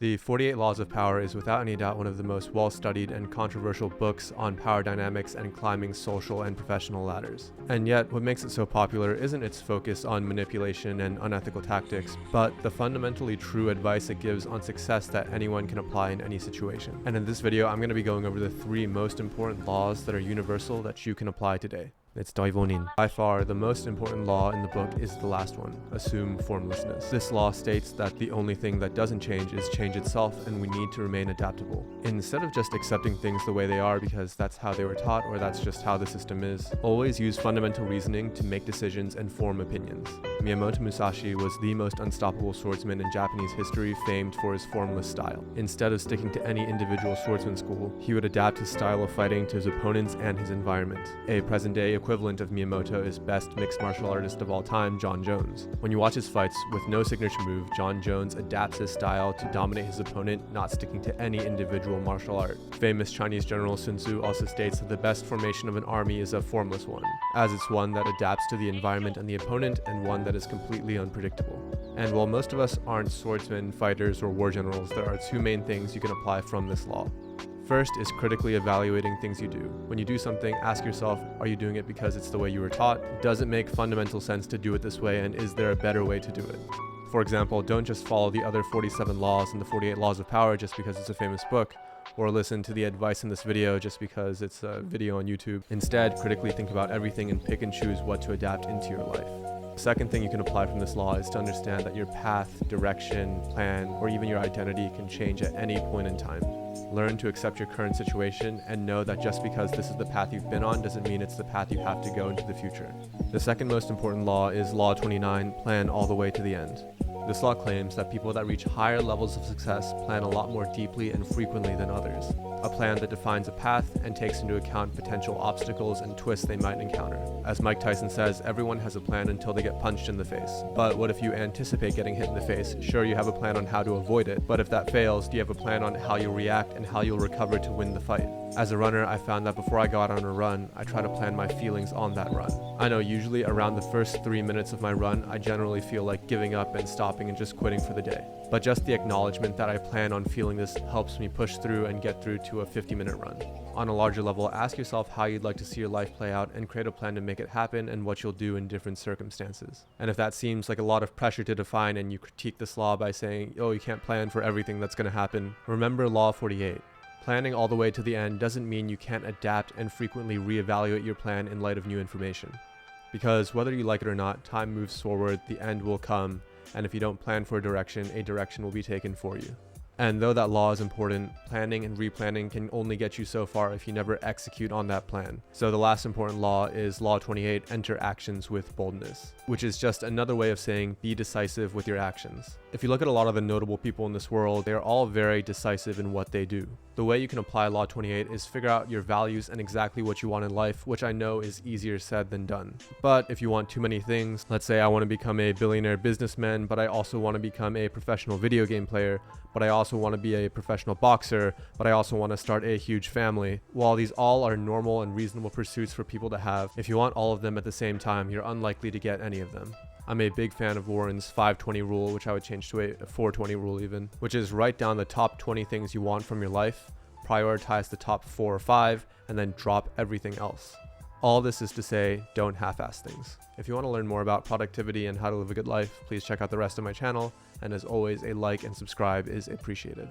The 48 Laws of Power is without any doubt one of the most well-studied and controversial books on power dynamics and climbing social and professional ladders. And yet, what makes it so popular isn't its focus on manipulation and unethical tactics, but the fundamentally true advice it gives on success that anyone can apply in any situation. And in this video, I'm going to be going over the 3 most important laws that are universal that you can apply today. It's Toivonin. By far, the most important law in the book is the last one, assume formlessness. This law states that the only thing that doesn't change is change itself, and we need to remain adaptable. Instead of just accepting things the way they are because that's how they were taught or that's just how the system is, always use fundamental reasoning to make decisions and form opinions. Miyamoto Musashi was the most unstoppable swordsman in Japanese history, famed for his formless style. Instead of sticking to any individual swordsman school, he would adapt his style of fighting to his opponents and his environment. A present-day equivalent of Miyamoto is best mixed martial artist of all time, Jon Jones. When you watch his fights, with no signature move, Jon Jones adapts his style to dominate his opponent, not sticking to any individual martial art. Famous Chinese general Sun Tzu also states that the best formation of an army is a formless one, as it's one that adapts to the environment and the opponent, and one that is completely unpredictable. And while most of us aren't swordsmen, fighters, or war generals, there are 2 main things you can apply from this law. First is critically evaluating things you do. When you do something, ask yourself, are you doing it because it's the way you were taught? Does it make fundamental sense to do it this way, and is there a better way to do it? For example, don't just follow the other 47 laws and the 48 Laws of Power just because it's a famous book, or listen to the advice in this video just because it's a video on YouTube. Instead, critically think about everything and pick and choose what to adapt into your life. The second thing you can apply from this law is to understand that your path, direction, plan, or even your identity can change at any point in time. Learn to accept your current situation and know that just because this is the path you've been on doesn't mean it's the path you have to go into the future. The second most important law is Law 29, plan all the way to the end. This law claims that people that reach higher levels of success plan a lot more deeply and frequently than others. A plan that defines a path and takes into account potential obstacles and twists they might encounter. As Mike Tyson says, everyone has a plan until they get punched in the face. But what if you anticipate getting hit in the face? Sure, you have a plan on how to avoid it, but if that fails, do you have a plan on how you'll react and how you'll recover to win the fight? As a runner, I found that before I go out on a run, I try to plan my feelings on that run. I know usually around the first 3 minutes of my run, I generally feel like giving up and stopping and just quitting for the day. But just the acknowledgement that I plan on feeling this helps me push through and get through to a 50-minute run. On a larger level, ask yourself how you'd like to see your life play out and create a plan to make it happen and what you'll do in different circumstances. And if that seems like a lot of pressure to define and you critique this law by saying, oh, you can't plan for everything that's going to happen, remember Law 48. Planning all the way to the end doesn't mean you can't adapt and frequently reevaluate your plan in light of new information. Because whether you like it or not, time moves forward, the end will come, and if you don't plan for a direction will be taken for you. And though that law is important, planning and replanning can only get you so far if you never execute on that plan. So the last important law is Law 28, enter actions with boldness, which is just another way of saying be decisive with your actions. If you look at a lot of the notable people in this world, they're all very decisive in what they do. The way you can apply Law 28 is figure out your values and exactly what you want in life, which I know is easier said than done. But if you want too many things, let's say I want to become a billionaire businessman, but I also want to become a professional video game player, but I also want to be a professional boxer, but I also want to start a huge family. While these all are normal and reasonable pursuits for people to have, if you want all of them at the same time, you're unlikely to get any of them. I'm a big fan of Warren's 5-20 rule, which I would change to a 4-20 rule even, which is write down the top 20 things you want from your life, prioritize the top 4 or 5, and then drop everything else. All this is to say, don't half-ass things. If you want to learn more about productivity and how to live a good life, please check out the rest of my channel, and as always, a like and subscribe is appreciated.